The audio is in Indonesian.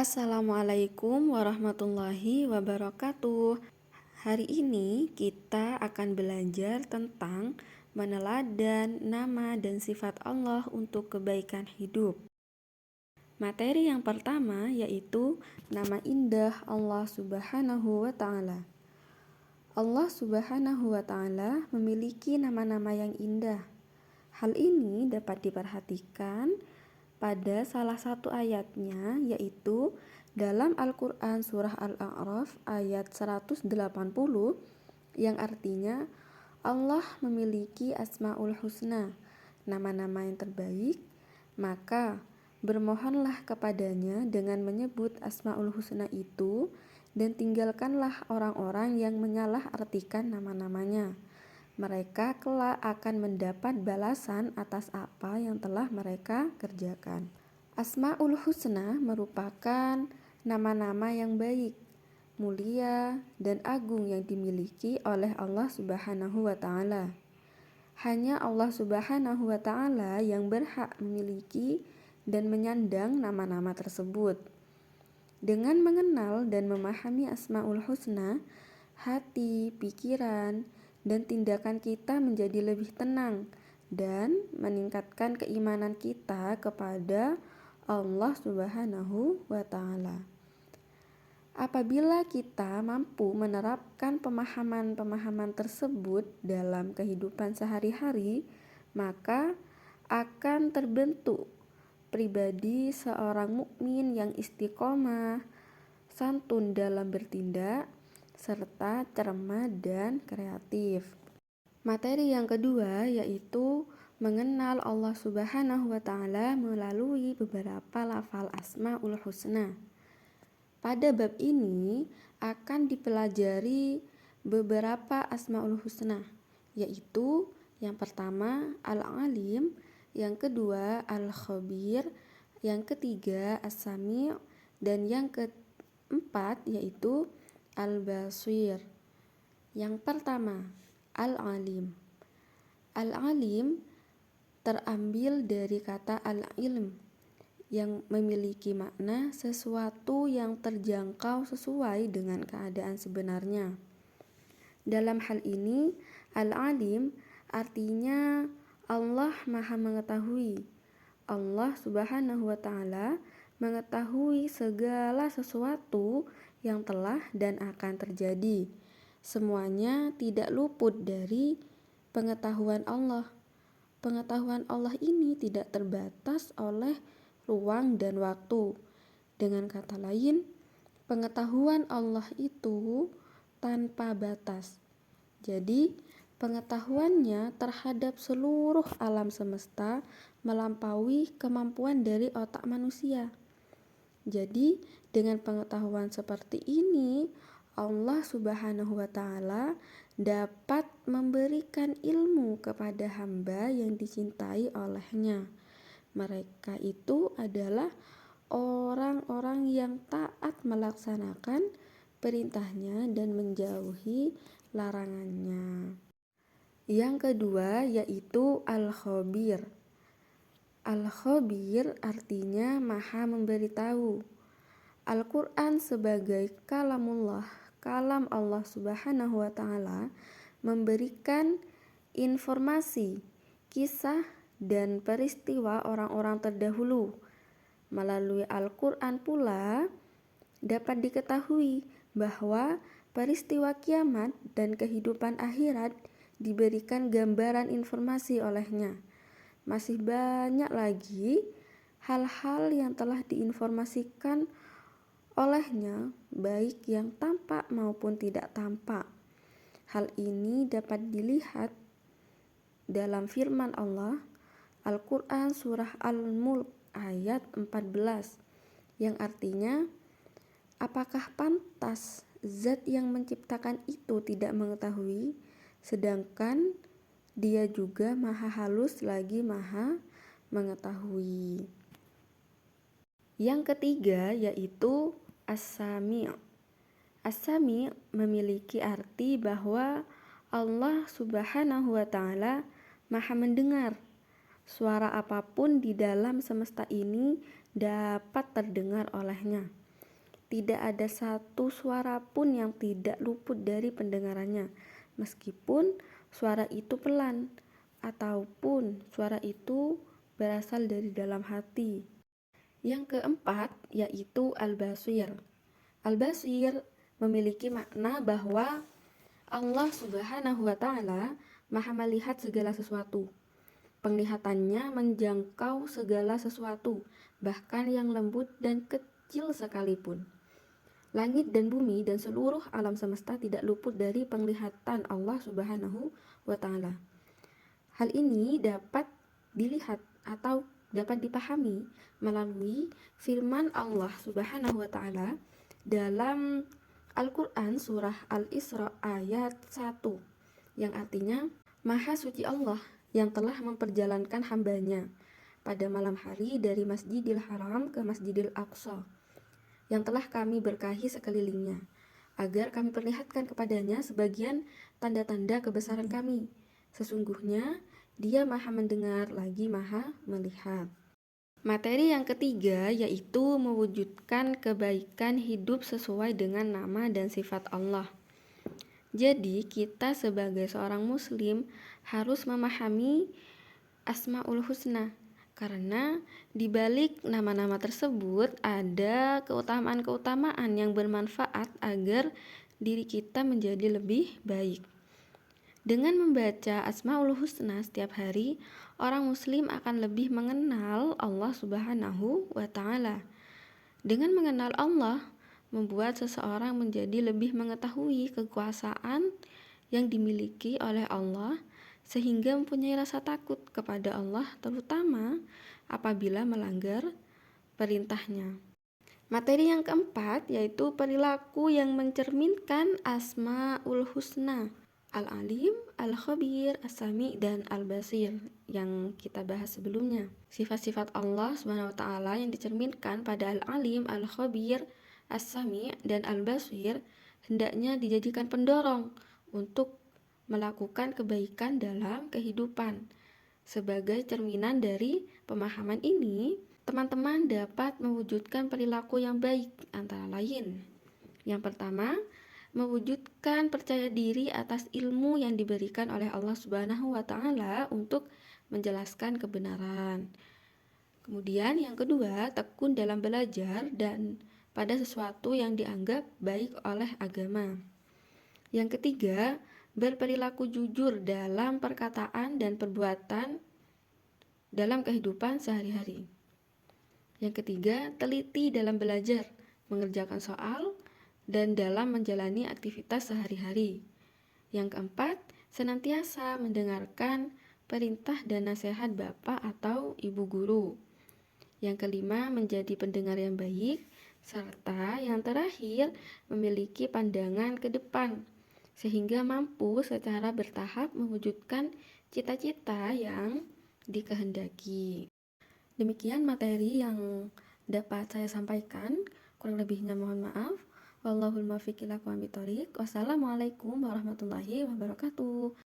Assalamualaikum warahmatullahi wabarakatuh. Hari ini kita akan belajar tentang meneladan nama dan sifat Allah untuk kebaikan hidup. Materi yang pertama yaitu nama indah Allah Subhanahu wa Ta'ala. Allah Subhanahu wa Ta'ala memiliki nama-nama yang indah. Hal ini dapat diperhatikan pada salah satu ayatnya, yaitu dalam Al-Quran Surah Al-A'raf ayat 180 yang artinya Allah memiliki Asma'ul Husna, nama-nama yang terbaik, maka bermohonlah kepadanya dengan menyebut Asma'ul Husna itu dan tinggalkanlah orang-orang yang menyalahartikan nama-namanya. Mereka kelak akan mendapat balasan atas apa yang telah mereka kerjakan. Asma'ul Husna merupakan nama-nama yang baik, mulia, dan agung yang dimiliki oleh Allah Subhanahu wa Ta'ala. Hanya Allah Subhanahu wa Ta'ala yang berhak memiliki dan menyandang nama-nama tersebut. Dengan mengenal dan memahami Asma'ul Husna, hati, pikiran, dan tindakan kita menjadi lebih tenang dan meningkatkan keimanan kita kepada Allah Subhanahu wa Ta'ala. Apabila kita mampu menerapkan pemahaman-pemahaman tersebut dalam kehidupan sehari-hari, maka akan terbentuk pribadi seorang mukmin yang istiqomah, santun dalam bertindak, serta cermat dan kreatif. Materi yang kedua yaitu mengenal Allah Subhanahu wa Ta'ala melalui beberapa lafal Asma'ul Husna. Pada bab ini akan dipelajari beberapa Asma'ul Husna, yaitu yang pertama Al-Alim, yang kedua Al-Khabir, yang ketiga As-Sami', dan yang keempat yaitu Al-Basir. Yang pertama, Al-Alim. Al-Alim terambil dari kata al-ilm yang memiliki makna sesuatu yang terjangkau sesuai dengan keadaan sebenarnya. Dalam hal ini, Al-Alim artinya Allah Maha Mengetahui. Allah Subhanahu wa Ta'ala mengetahui segala sesuatu yang telah dan akan terjadi. Semuanya tidak luput dari pengetahuan Allah. Pengetahuan Allah ini tidak terbatas oleh ruang dan waktu. Dengan kata lain, pengetahuan Allah itu tanpa batas. Jadi, pengetahuannya terhadap seluruh alam semesta melampaui kemampuan dari otak manusia. Jadi, dengan pengetahuan seperti ini, Allah Subhanahu wa Ta'ala dapat memberikan ilmu kepada hamba yang dicintai olehnya. Mereka itu adalah orang-orang yang taat melaksanakan perintahnya dan menjauhi larangannya. Yang kedua yaitu Al-Khabir. Al-Khabir artinya Maha Memberitahu. Al-Quran sebagai kalamullah, kalam Allah Subhanahu wa Ta'ala, memberikan informasi, kisah, dan peristiwa orang-orang terdahulu. Melalui Al-Quran pula dapat diketahui bahwa peristiwa kiamat dan kehidupan akhirat diberikan gambaran informasi olehnya. Masih banyak lagi hal-hal yang telah diinformasikan olehnya, baik yang tampak maupun tidak tampak. Hal ini dapat dilihat dalam firman Allah Al-Quran Surah Al-Mulk ayat 14 yang artinya, apakah pantas zat yang menciptakan itu tidak mengetahui, sedangkan dia juga maha halus lagi maha mengetahui. Yang ketiga yaitu As-Sami'. As-Sami' memiliki arti bahwa Allah Subhanahu wa Ta'ala Maha mendengar. Suara apapun di dalam semesta ini dapat terdengar olehnya. Tidak ada satu suara pun yang tidak luput dari pendengarannya, meskipun suara itu pelan ataupun suara itu berasal dari dalam hati. Yang keempat yaitu Al-Basir. Al-Basir memiliki makna bahwa Allah Subhanahu wa Ta'ala Maha melihat segala sesuatu. Penglihatannya menjangkau segala sesuatu, bahkan yang lembut dan kecil sekalipun. Langit dan bumi dan seluruh alam semesta tidak luput dari penglihatan Allah Subhanahu wa Ta'ala. Hal ini dapat dilihat atau dapat dipahami melalui firman Allah Subhanahu wa Ta'ala dalam Al-Quran surah Al-Isra ayat 1 yang artinya Maha suci Allah yang telah memperjalankan hambanya pada malam hari dari Masjidil Haram ke Masjidil Aqsa yang telah kami berkahi sekelilingnya, agar kami perlihatkan kepadanya sebagian tanda-tanda kebesaran kami. Sesungguhnya Dia Maha mendengar lagi Maha melihat. Materi yang ketiga yaitu mewujudkan kebaikan hidup sesuai dengan nama dan sifat Allah. Jadi kita sebagai seorang muslim harus memahami Asmaul Husna, karena di balik nama-nama tersebut ada keutamaan-keutamaan yang bermanfaat agar diri kita menjadi lebih baik. Dengan membaca Asmaul Husna setiap hari, orang muslim akan lebih mengenal Allah Subhanahu wa Ta'ala. Dengan mengenal Allah, membuat seseorang menjadi lebih mengetahui kekuasaan yang dimiliki oleh Allah, sehingga mempunyai rasa takut kepada Allah, terutama apabila melanggar perintahnya. Materi yang keempat yaitu perilaku yang mencerminkan Asmaul Husna, Al-Alim, Al-Khabir, As-Sami, dan Al-Basir yang kita bahas sebelumnya. Sifat-sifat Allah SWT yang dicerminkan pada Al-Alim, Al-Khabir, As-Sami, dan Al-Basir hendaknya dijadikan pendorong untuk melakukan kebaikan dalam kehidupan. Sebagai cerminan dari pemahaman ini, teman-teman dapat mewujudkan perilaku yang baik antara lain. Yang pertama, mewujudkan percaya diri atas ilmu yang diberikan oleh Allah Subhanahu wa Ta'ala untuk menjelaskan kebenaran. Kemudian yang kedua, tekun dalam belajar dan pada sesuatu yang dianggap baik oleh agama. Yang ketiga, berperilaku jujur dalam perkataan dan perbuatan dalam kehidupan sehari-hari. Yang ketiga, teliti dalam belajar, mengerjakan soal, dan dalam menjalani aktivitas sehari-hari. Yang keempat, senantiasa mendengarkan perintah dan nasihat bapak atau ibu guru. Yang kelima, menjadi pendengar yang baik, serta yang terakhir, memiliki pandangan ke depan, sehingga mampu secara bertahap mewujudkan cita-cita yang dikehendaki. Demikian materi yang dapat saya sampaikan, kurang lebihnya mohon maaf. Wallahul muwaffiq ila aqwamit thoriq. Wassalamualaikum warahmatullahi wabarakatuh.